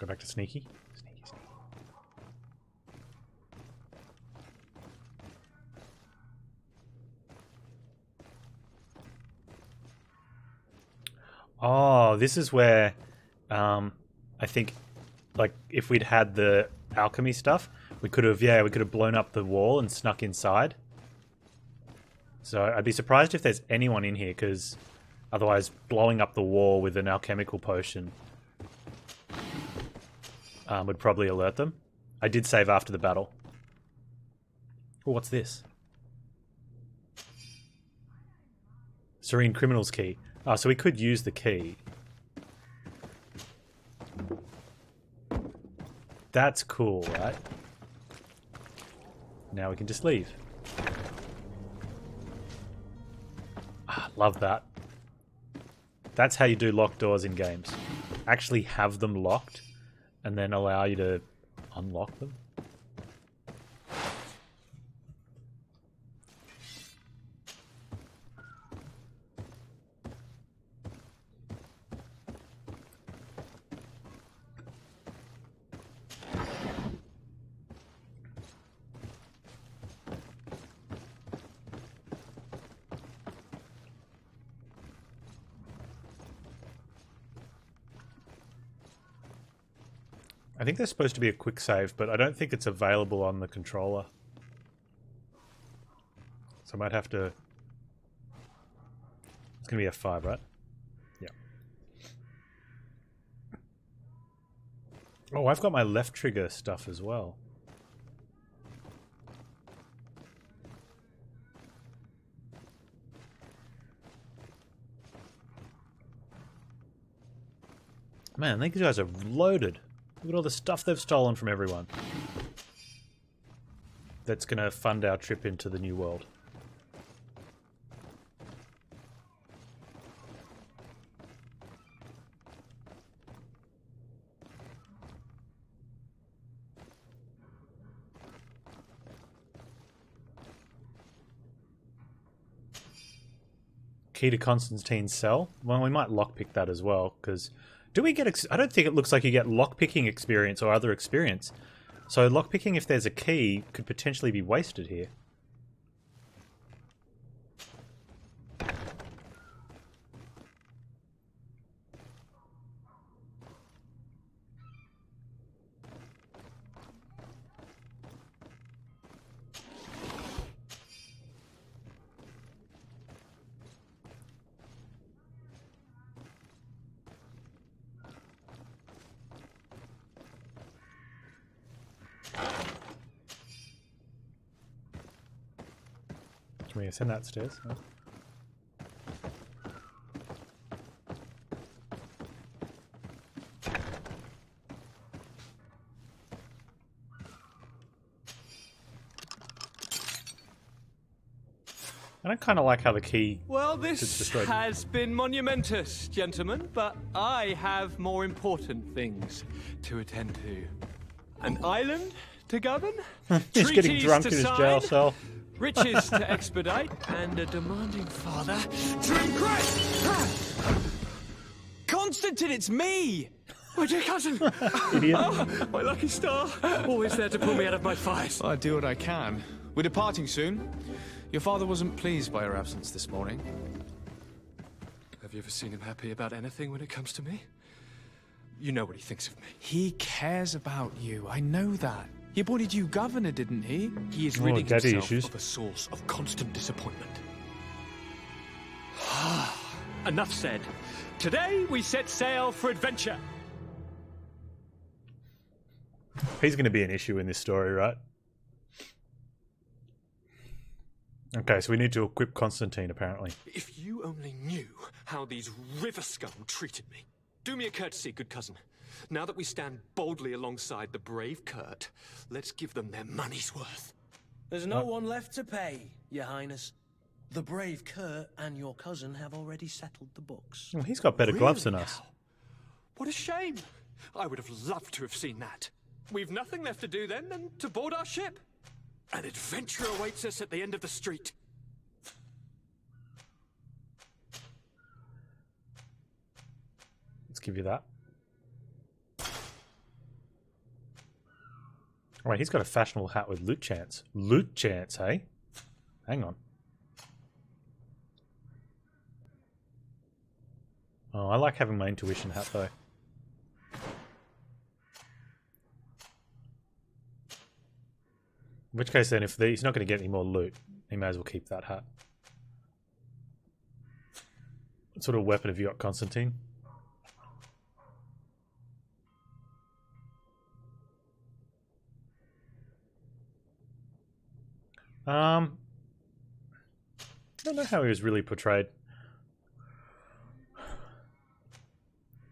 back to sneaky. Sneaky, sneaky. Oh, this is where I think, like, if we'd had the alchemy stuff, we could have blown up the wall and snuck inside. So I'd be surprised if there's anyone in here, because otherwise blowing up the wall with an alchemical potion would probably alert them. I did save after the battle. Oh, what's this? Serene Criminal's key. Oh, so we could use the key. That's cool, right? Now we can just leave. Ah, love that. That's how you do locked doors in games. Actually have them locked and then allow you to unlock them. I think there's supposed to be a quick save, but I don't think it's available on the controller. So I might have to... It's going to be F5, right? Yeah. Oh, I've got my left trigger stuff as well. Man, these guys are loaded. Look at all the stuff they've stolen from everyone. That's going to fund our trip into the new world. Key to Constantine's cell? Well, we might lockpick that as well, because... Do we get... I don't think it looks like you get lockpicking experience or other experience. So lockpicking, if there's a key, could potentially be wasted here. Can we ascend that stairs? Oh. I don't kind of like how the key... Well, this has been monumentous, gentlemen, but I have more important things to attend to. An island to govern, He's getting drunk in his jail cell. Riches to expedite, and a demanding father to impress! Constantine, it's me! My dear cousin! Idiot. Oh, my lucky star! Always there to pull me out of my fires. I do what I can. We're departing soon. Your father wasn't pleased by your absence this morning. Have you ever seen him happy about anything when it comes to me? You know what he thinks of me. He cares about you, I know that. He appointed you governor, didn't he? He is ridding himself issues. of a source of constant disappointment. Enough said. Today we set sail for adventure. He's going to be an issue in this story, right? Okay, so we need to equip Constantine, apparently. If you only knew how these river scum treated me. Do me a courtesy, good cousin. Now that we stand boldly alongside the brave Kurt, let's give them their money's worth. There's no one left to pay, Your Highness. The brave Kurt and your cousin have already settled the books. Well, he's got better gloves than us. Now? What a shame. I would have loved to have seen that. We've nothing left to do then than to board our ship. An adventure awaits us at the end of the street. Let's give you that. Wait, he's got a fashionable hat with loot chance. Loot chance, hey? Hang on. Oh, I like having my intuition hat though. In which case then, if he's not going to get any more loot, he may as well keep that hat. What sort of weapon have you got, Constantine? I don't know how he was really portrayed.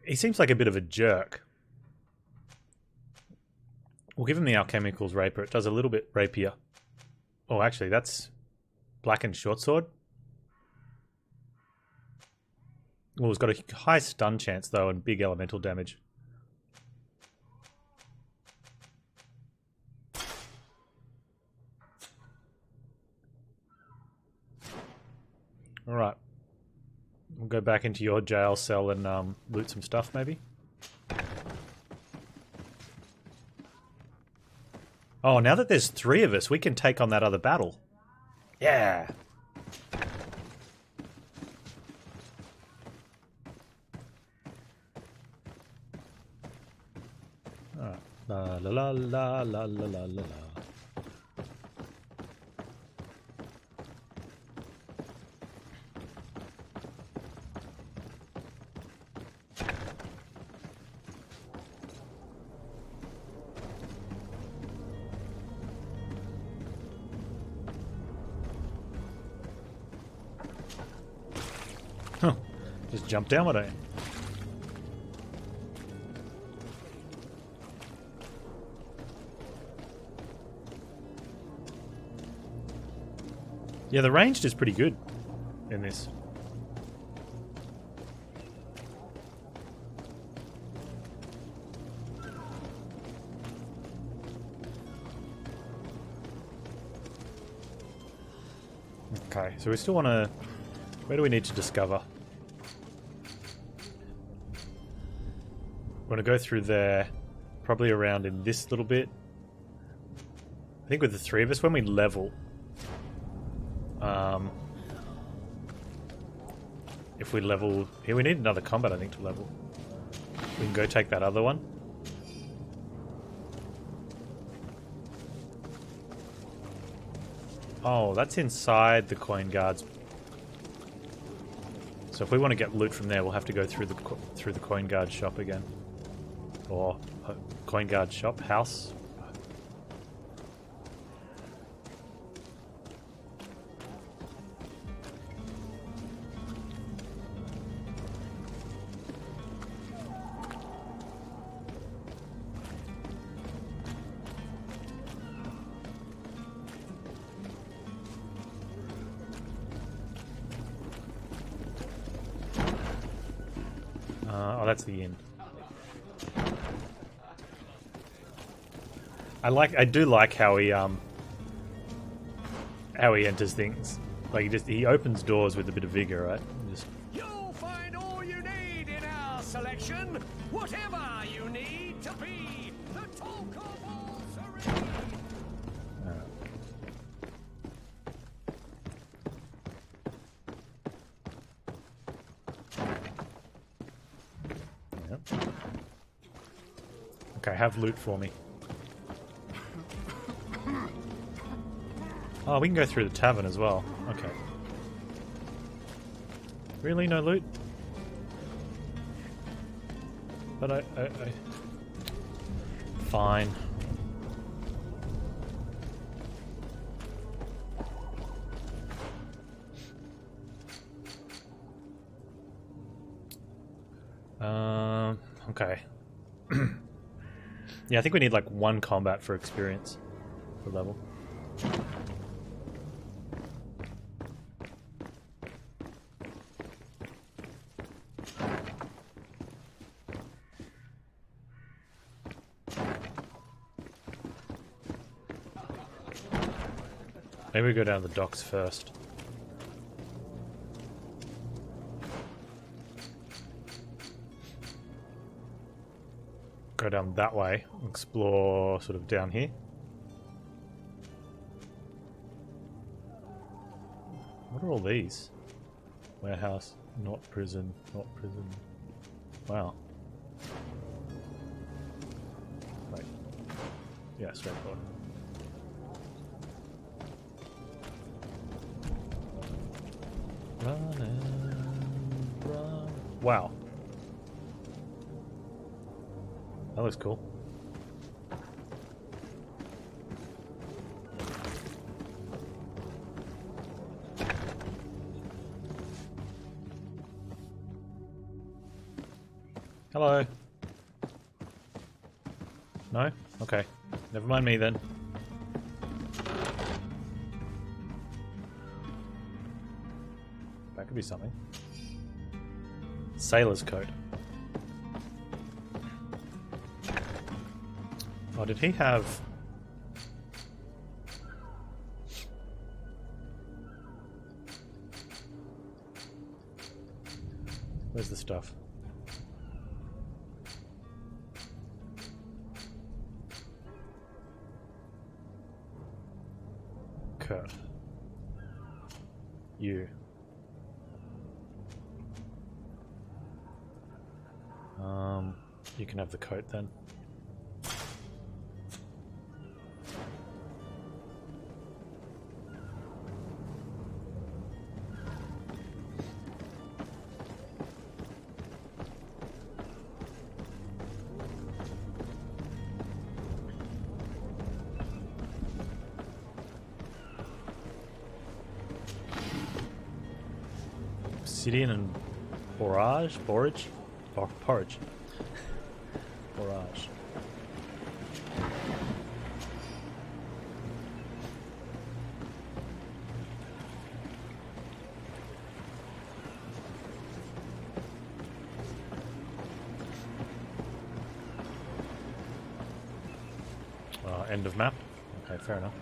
He seems like a bit of a jerk. We'll give him the Alchemicals Rapier. It does a little bit rapier. Oh, actually, that's blackened short sword. Well, it's got a high stun chance, though, and big elemental damage. Alright. We'll go back into your jail cell and loot some stuff, maybe? Oh, now that there's 3 of us, we can take on that other battle. Yeah! Alright. La la la la la la la la. Huh. Just jump down with it. Yeah, the ranged is pretty good in this. Okay, so we still want to... Where do we need to discover? We're going to go through there, probably around in this little bit. I think with the 3 of us, when we level... if we level... Here, we need another combat, I think, to level. We can go take that other one. Oh, that's inside the coin guards. So if we want to get loot from there, we'll have to go through the coin guard shop again. Or coin guard shop house. Oh, that's the end. I do like how he enters things. Like he opens doors with a bit of vigor, right? You'll find all you need in our selection, whatever you need to be. The talk of all serene. Yep. Okay, have loot for me. Oh, we can go through the tavern as well. Okay. Really? No loot? But I... Fine. Okay. Yeah, I think we need like 1 combat for experience for level. Maybe we go down the docks first. Go down that way, explore sort of down here. What are all these? Warehouse, not prison, not prison. Wow. Wait. Yeah, straightforward. Run and run. Wow. That looks cool. Hello. No? Okay. Never mind me then. That could be something. Sailor's coat. Oh, did he have... Where's the stuff? Kurt. You. You can have the coat then. Obsidian and borage? Porridge? Porridge. Borage. End of map. Okay, fair enough.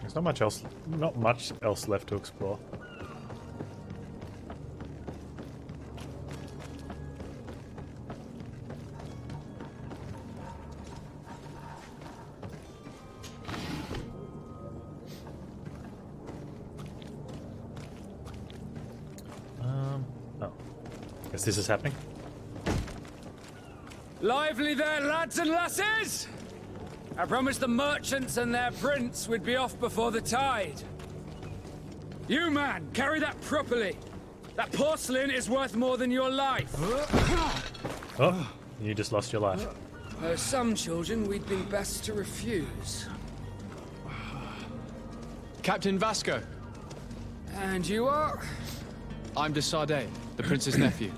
There's not much else left to explore. Oh. Guess this is happening. Lively there, lads and lasses! I promised the merchants and their prince we'd be off before the tide. You, man, carry that properly. That porcelain is worth more than your life. Oh, you just lost your life. There's some children we'd be best to refuse. Captain Vasco. And you are? I'm de Sardet, the prince's nephew.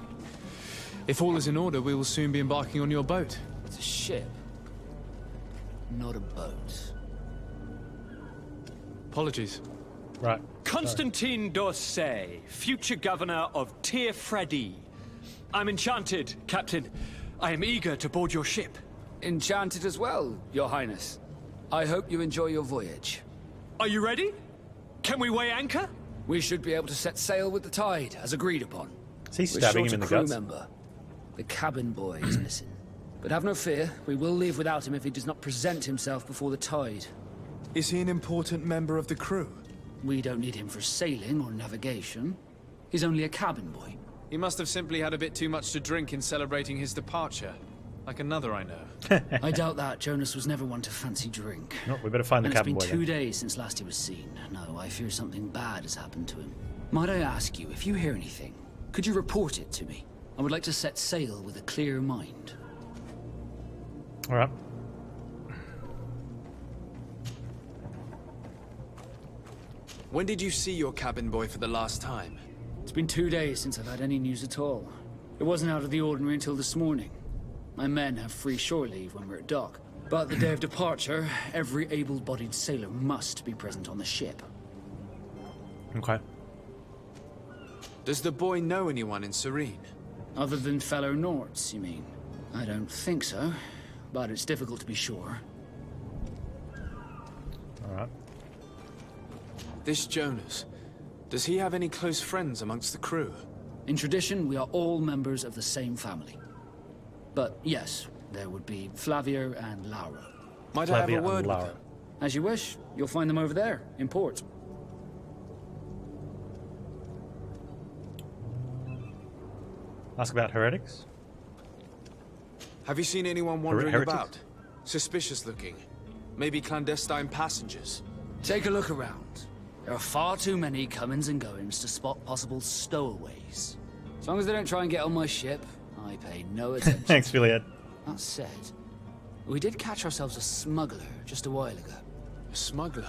If all is in order, we will soon be embarking on your boat. It's a ship, not a boat. Apologies. Right. Constantine d'Orsay, future governor of Tir-Freddy. I'm enchanted, Captain. I am eager to board your ship. Enchanted as well, Your Highness. I hope you enjoy your voyage. Are you ready? Can we weigh anchor? We should be able to set sail with the tide, as agreed upon. Is he We're stabbing short him in a the crew guts? member. The cabin boy is missing. But have no fear, we will leave without him if he does not present himself before the tide. Is he an important member of the crew? We don't need him for sailing or navigation. He's only a cabin boy. He must have simply had a bit too much to drink in celebrating his departure. Like another I know. I doubt that. Jonas was never one to fancy drink. No, we better find the And it's cabin been boy 2 then. days since last he was seen. No, I fear something bad has happened to him. Might I ask you, if you hear anything, could you report it to me? I would like to set sail with a clear mind. Alright. When did you see your cabin boy for the last time? It's been 2 days since I've had any news at all. It wasn't out of the ordinary until this morning. My men have free shore leave when we're at dock. But the day of departure, every able-bodied sailor must be present on the ship. Okay. Does the boy know anyone in Serene? Other than fellow Norts, you mean? I don't think so, but it's difficult to be sure. Alright. This Jonas, does he have any close friends amongst the crew? In tradition, we are all members of the same family. But yes, there would be Flavia and Laura. Might I have a Flavia word and with Lara. them? As you wish. You'll find them over there, in port. Ask about heretics. Have you seen anyone wandering Heretics? about? Suspicious looking. Maybe clandestine passengers. Take a look around. There are far too many comings and goings to spot possible stowaways. As long as they don't try and get on my ship, I pay no attention. Thanks, Philiad. That said, we did catch ourselves a smuggler just a while ago. A smuggler?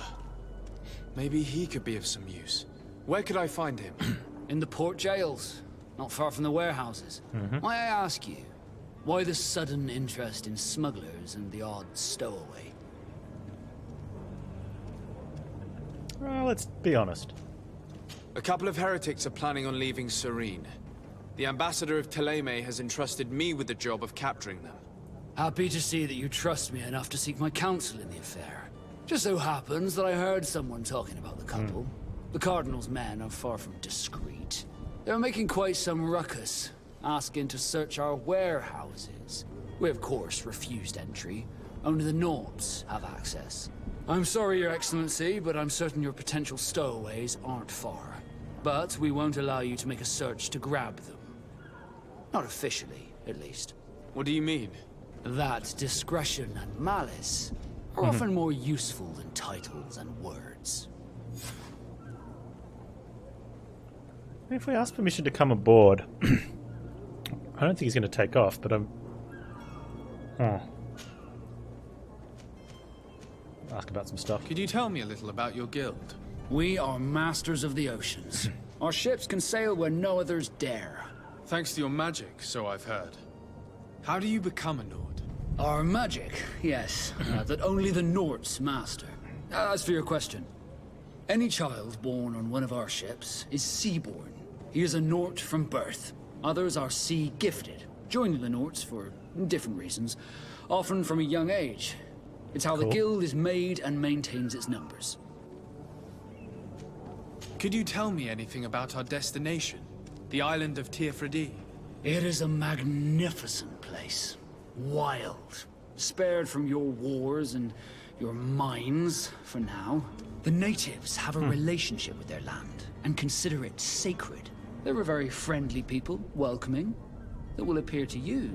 Maybe he could be of some use. Where could I find him? In the port jails, not far from the warehouses. May I ask you, why the sudden interest in smugglers and the odd stowaway? Well, let's be honest. A couple of heretics are planning on leaving Serene. The ambassador of Teleme has entrusted me with the job of capturing them. Happy to see that you trust me enough to seek my counsel in the affair. Just so happens that I heard someone talking about the couple. The Cardinal's men are far from discreet. They're making quite some ruckus, asking to search our warehouses. We, of course, refused entry. Only the Nords have access. I'm sorry, Your Excellency, but I'm certain your potential stowaways aren't far. But we won't allow you to make a search to grab them. Not officially, at least. What do you mean? That discretion and malice are often more useful than titles and words. If we ask permission to come aboard, I don't think he's going to take off, but I'm... Ask about some stuff. Could you tell me a little about your guild? We are masters of the oceans. Our ships can sail where no others dare. Thanks to your magic, so I've heard. How do you become a Nord? Our magic, yes, that only the Nords master. As for your question, any child born on one of our ships is seaborn. He is a Nord from birth. Others are sea-gifted, joining the Nords for different reasons, often from a young age. It's how the guild is made and maintains its numbers. Could you tell me anything about our destination? The island of Teofredi? It is a magnificent place. Wild. Spared from your wars and your mines, for now. The natives have a relationship with their land, and consider it sacred. They're a very friendly people, welcoming, that will appear to you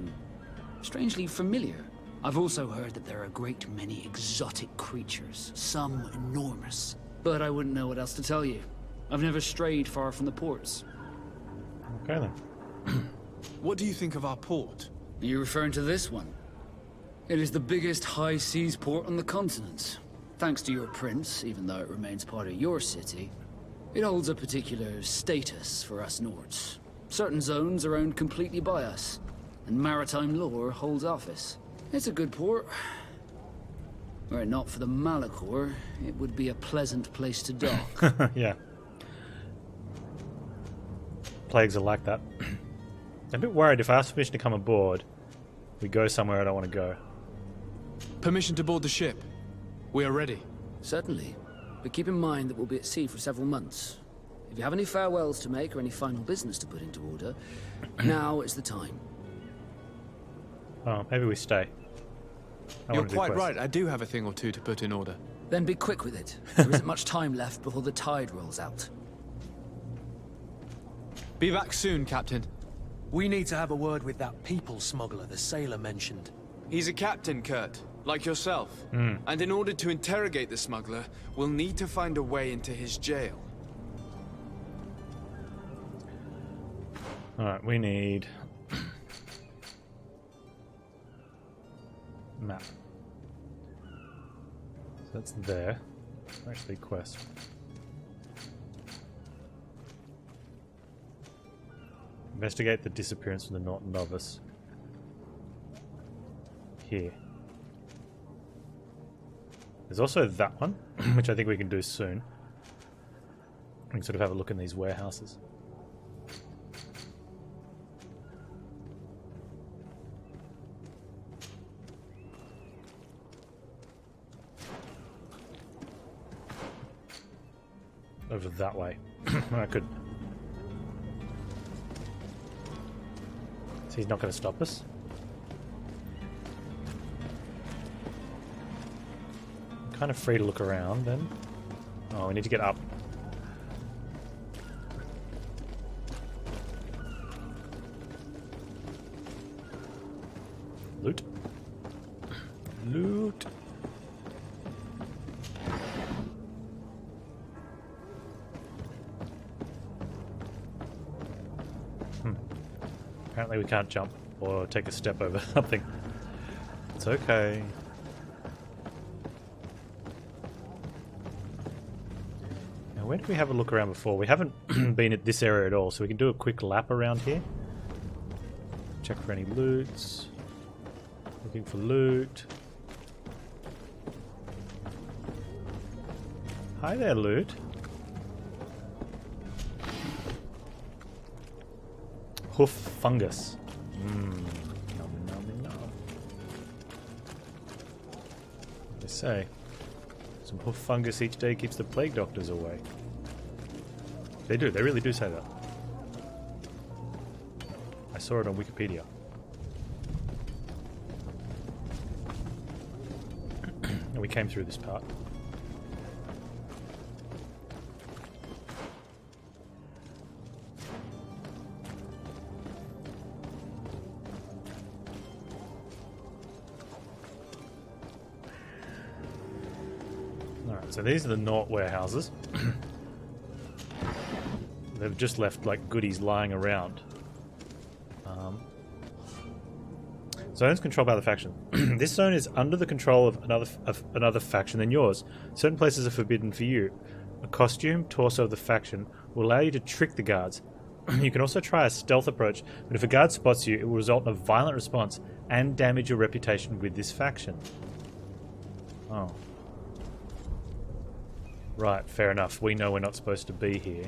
strangely familiar. I've also heard that there are a great many exotic creatures, some enormous. But I wouldn't know what else to tell you. I've never strayed far from the ports. Okay then. What do you think of our port? Are you referring to this one? It is the biggest high seas port on the continent. Thanks to your prince, even though it remains part of your city, it holds a particular status for us Nords. Certain zones are owned completely by us, and maritime law holds office. It's a good port. Were it not for the Malachor, it would be a pleasant place to dock. Yeah. Plagues are like that. I'm a bit worried if I ask permission to come aboard, we go somewhere I don't want to go. Permission to board the ship. We are ready. Certainly. But keep in mind that we'll be at sea for several months. If you have any farewells to make or any final business to put into order, now is the time. Oh, maybe we stay. You're quite right, I do have a thing or two to put in order. Then be quick with it. There isn't much time left before the tide rolls out. Be back soon, Captain. We need to have a word with that people smuggler the sailor mentioned. He's a captain, Kurt, like yourself. And in order to interrogate the smuggler, we'll need to find a way into his jail. Alright, we need... map. So that's there. Actually, quest. Investigate the disappearance of the Norton novice. Here. There's also that one, which I think we can do soon. We can sort of have a look in these warehouses. Over that way. I could... So he's not going to stop us? kind of free to look around then. Oh, we need to get up. Loot. Loot. Apparently we can't jump or take a step over something. It's okay. Now where did we have a look around before? We haven't been at this area at all, so we can do a quick lap around here. Check for any loots. Looking for loot. Hi there, loot. Hoof fungus. Nom, nom, nom. They say some hoof fungus each day keeps the plague doctors away. They do. They really do say that. I saw it on Wikipedia. And we came through this part. Alright, so these are the Nort warehouses. They've just left like goodies lying around. Zones controlled by the faction. This zone is under the control of another faction than yours. Certain places are forbidden for you. A costume, torso of the faction will allow you to trick the guards. You can also try a stealth approach, but if a guard spots you, it will result in a violent response and damage your reputation with this faction. Oh. Right, fair enough. We know we're not supposed to be here.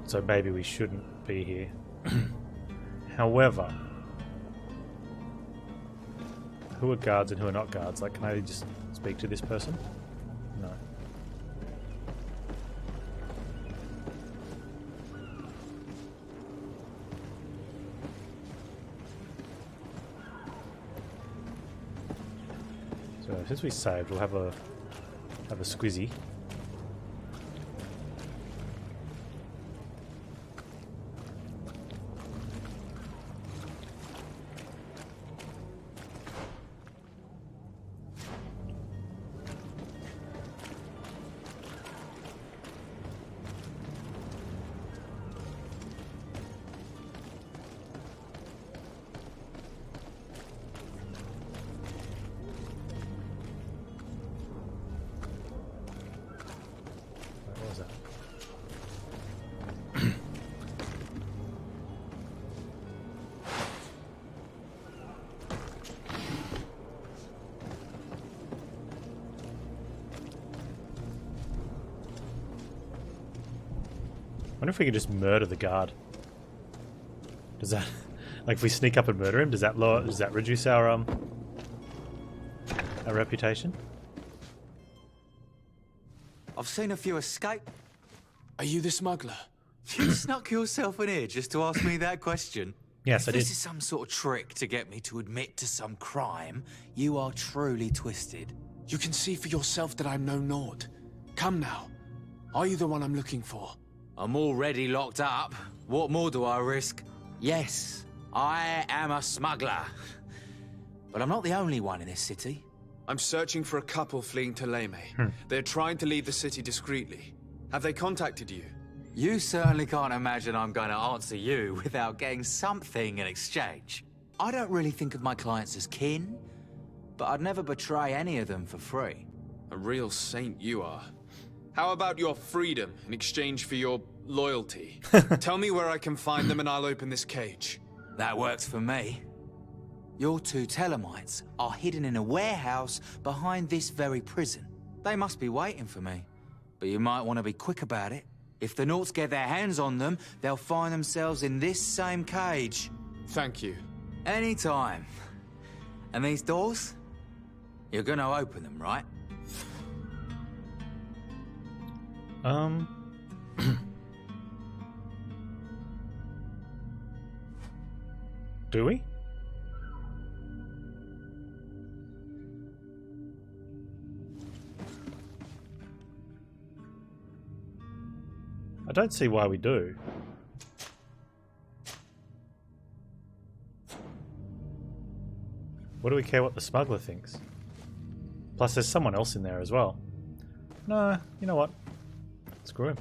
So maybe we shouldn't be here. However, who are guards and who are not guards? Like, can I just speak to this person? No. So since we saved, we'll have a squizzy. I wonder if we could just murder the guard. Does that, like, if we sneak up and murder him, does that reduce our reputation? I've seen a few escape. Are you the smuggler? You snuck yourself in here just to ask me that question? Yes, I did. If this is some sort of trick to get me to admit to some crime, you are truly twisted. You can see for yourself that I'm no Nord. Come now. Are you the one I'm looking for? I'm already locked up. What more do I risk? Yes, I am a smuggler. But I'm not the only one in this city. I'm searching for a couple fleeing to Leme. They're trying to leave the city discreetly. Have they contacted you? You certainly can't imagine I'm going to answer you without getting something in exchange. I don't really think of my clients as kin, but I'd never betray any of them for free. A real saint you are. How about your freedom in exchange for your loyalty? Tell me where I can find them and I'll open this cage. That works for me. Your two Telemites are hidden in a warehouse behind this very prison. They must be waiting for me. But you might want to be quick about it. If the Nauts get their hands on them, they'll find themselves in this same cage. Thank you. Anytime. And these doors? You're gonna open them, right? Do we? I don't see why we do. What do we care what the smuggler thinks? Plus there's someone else in there as well. No, you know what? Screw him.